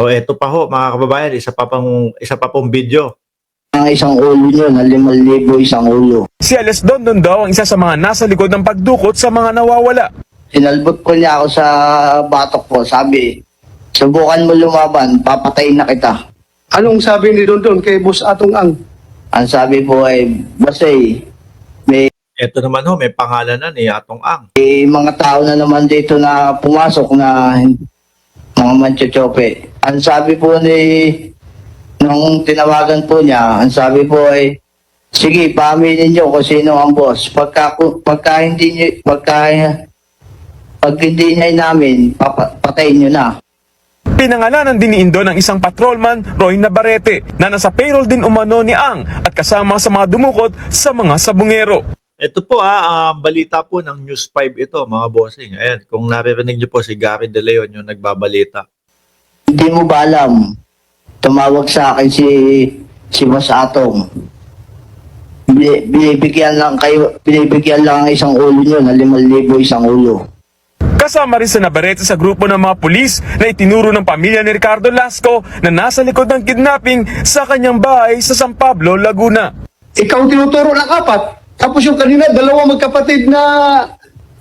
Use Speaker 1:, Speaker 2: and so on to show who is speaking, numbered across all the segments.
Speaker 1: O eto pa ho mga kababayan, isa pa pong video.
Speaker 2: Ang isang ulo nyo na 5,000 isang ulo.
Speaker 3: Si Ales Dondon daw ang isa sa mga nasa likod ng pagdukot sa mga nawawala.
Speaker 2: Sinalbot ko niya ako sa batok ko. Sabi, subukan mo lumaban, papatayin na kita.
Speaker 4: Anong sabi ni Dondon kay Boss Atong Ang?
Speaker 2: Ang sabi po ay, Basay,
Speaker 1: Eto naman ho, may pangalan na ni Atong Ang.
Speaker 2: may mga tao na naman dito na pumasok na mga manchochope. Ang sabi po nung tinawagan po niya, ang sabi po ay, sige, paaminin niyo kung sino ang boss. Pag hindi niya namin, patayin niyo na.
Speaker 3: Pinangalanan din ni Indon ang isang patrolman, Roy Navarrete, na nasa payroll din umano ni Ang at kasama sa mga dumukot sa mga sabungero.
Speaker 1: Ito po balita po ng News 5 ito mga bossing. Ayan, kung naririnig niyo po si Gary De Leon yung nagbabalita.
Speaker 2: Hindi mo ba alam? Tumawag sa akin si Boss Atong. Binibigyan lang ang isang ulo nyo na 5,000 isang ulo.
Speaker 3: Kasama rin sa Navarrete sa grupo ng mga pulis na itinuro ng pamilya ni Ricardo Lasco na nasa likod ng kidnapping sa kanyang bahay sa San Pablo, Laguna.
Speaker 4: Ikaw tinuturo ng apat. Tapos yung kanina, dalawa magkapatid na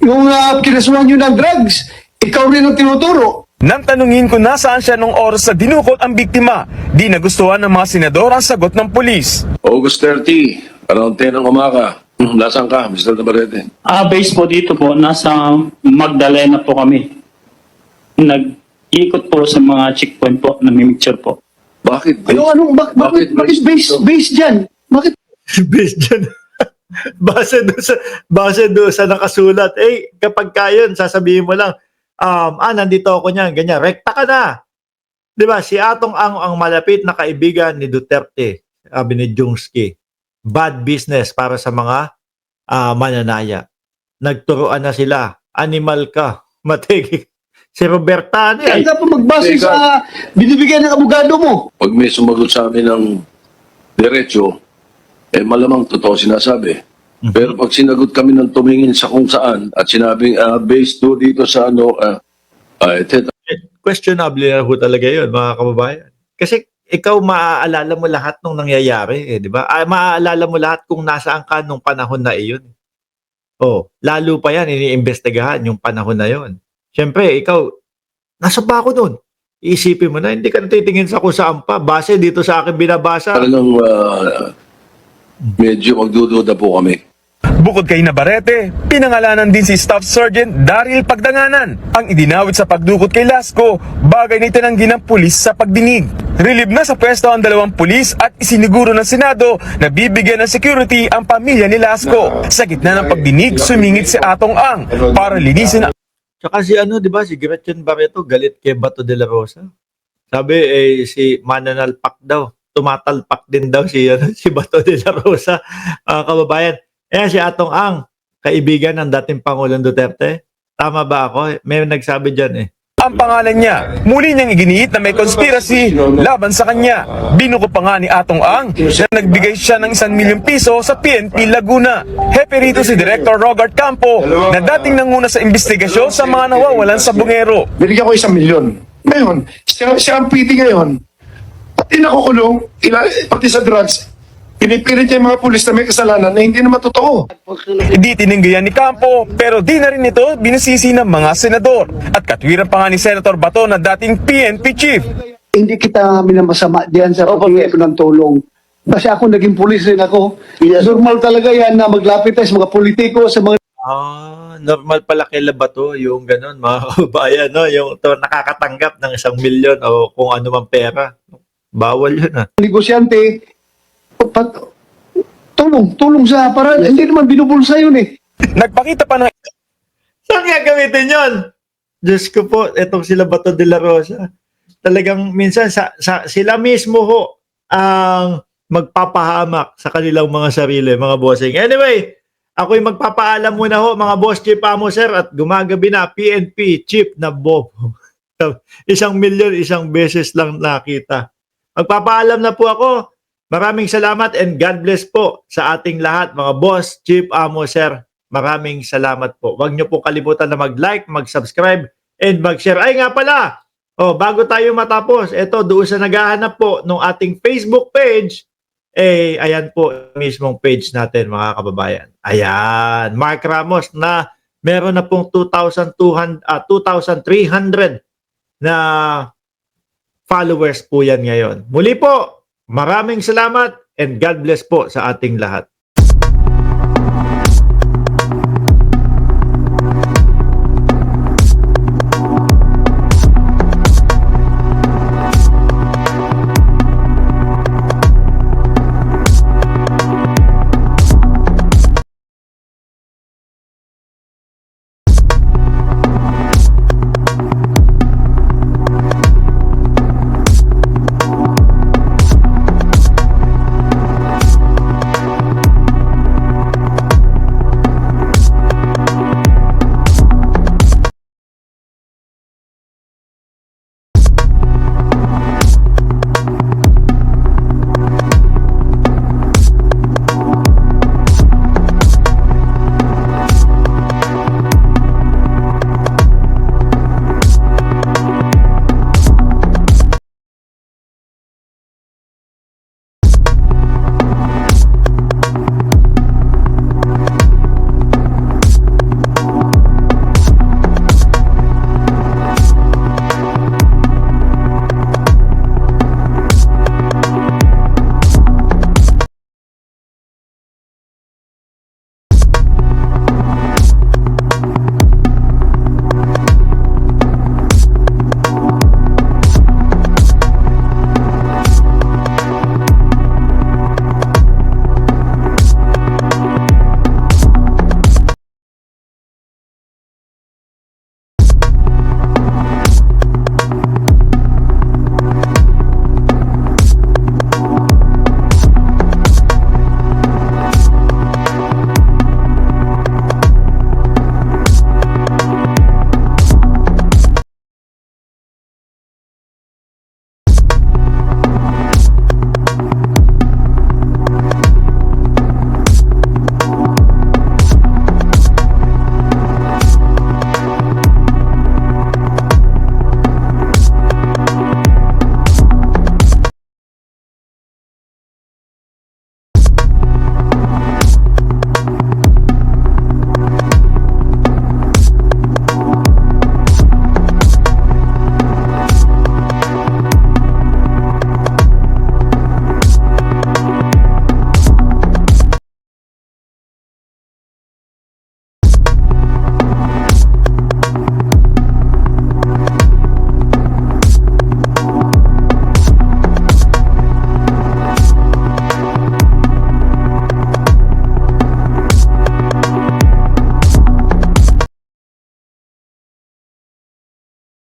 Speaker 4: yung kinasuhan nyo ng drugs. Ikaw rin ang tinuturo.
Speaker 3: Nang tanungin kung nasaan siya nung oras sa dinukot ang biktima, di nagustuhan ng mga senador ang sagot ng pulis.
Speaker 5: August 30, around 10 ng umaga. Nasaan ka, Mr. Navarrete?
Speaker 6: Base po dito po, nasa Magdalena po kami. Nag-ikot po sa mga checkpoint po, namimicture po.
Speaker 5: Bakit?
Speaker 4: Bakit base dyan? Bakit?
Speaker 1: Based dyan. base doon sa nakasulat. Kapag kayon, sasabihin mo lang, nandito ako niyan, ganyan, rekta ka na. Di ba? Si Atong ang malapit na kaibigan ni Duterte, sabi ni Jungsky. Bad business para sa mga mananaya. Nagturuan na sila. Animal ka. Matigi. Si Roberta
Speaker 4: Kaya ka pa magbase sa binibigyan ng abogado mo.
Speaker 5: Pag may sumagot sa amin ng diretso, malamang totoo sinasabi. Pero pag sinagot kami ng tumingin sa kung saan at sinabing based do dito sa
Speaker 1: questionable na ho talaga yun, mga kababayan. Kasi ikaw maaalala mo lahat nung nangyayari, di ba? Maaalala mo lahat kung nasaan ka nung panahon na iyon. Lalo pa yan, iniimbestigahan yung panahon na yon. Siyempre, ikaw, nasa ba ako nun? Iisipin mo na, hindi ka natitingin sa kung saan pa. Base dito sa akin binabasa.
Speaker 5: talagang medyo magdududa po kami.
Speaker 3: Bukod kay Navarrete, pinangalanan din si Staff Sergeant Daryl Pagdanganan ang idinawit sa pagdukot kay Lasco, bagay na itinanggi ng pulis sa pagdinig. Relieve na sa pwesto ang 2 pulis at isiniguro ng Senado na bibigyan ng security ang pamilya ni Lasco. Sa gitna ng pagdinig, sumingit si Atong Ang para linisin ang
Speaker 1: Tsaka si di ba, si Gretchen Barreto, galit kay Bato de la Rosa. Sabi, si mananalpak daw. Tumatalpak din daw si Bato de la Rosa. Kababayan, si Atong Ang, kaibigan ng dating Pangulong Duterte. Tama ba ako? May nagsabi dyan
Speaker 3: ang pangalan niya. Muli niyang iginiit na may conspiracy laban sa kanya. Binuko pa nga ni Atong Ang na nagbigay siya ng 1 milyong piso sa PNP Laguna. Hepe rito si Director Robert Campo na dating nanguna sa investigasyon sa mga nawawalan sa bungero.
Speaker 4: Binigyan ko 1 milyon. Ngayon, siya ang PD ngayon. Pati nakukulong, pati sa drugs, pinipilit niya yung mga pulis na may kasalanan na hindi naman totoo.
Speaker 3: Di tininggayan ni Campo pero di na rin ito binisisi ng mga senador. At katwiran pa nga ni Senator Bato na dating PNP chief.
Speaker 4: Hindi kita minamasama diyan sa pagkakit ng tulong. Kasi ako naging pulis rin ako. Normal talaga yan na maglapit tayo sa mga politiko, sa mga...
Speaker 1: normal pala kay Bato yung ganun, mga kababayan, no? Yung nakakatanggap ng 1 milyon o kung ano mang pera. Bawal yun,
Speaker 4: negosyante. Tulong sa para hindi naman binubulsa yun
Speaker 3: Nagpakita pa ng
Speaker 1: Saan gagamitin yun? Diyos ko po, etong sila Bato de la Rosa. Talagang minsan sila mismo ho ang magpapahamak sa kanilang mga sarili, mga bossing. Anyway, ako'y magpapaalam muna ho, mga boss chief amo sir, at gumagabi na PNP chief na Bob. 1 milyon, isang beses lang nakita. Magpapaalam na po ako. Maraming salamat and God bless po sa ating lahat, mga boss, chief, amo, sir. Maraming salamat po. Huwag niyo po kalimutan na mag-like, mag-subscribe, and mag-share. Ay nga pala, Oh, bago tayo matapos, ito doon sa naghahanap po ng ating Facebook page, ayan po mismong page natin mga kababayan. Ayan, Mark Ramos na meron na pong 2,300 na followers po yan ngayon. Muli po, maraming salamat and God bless po sa ating lahat.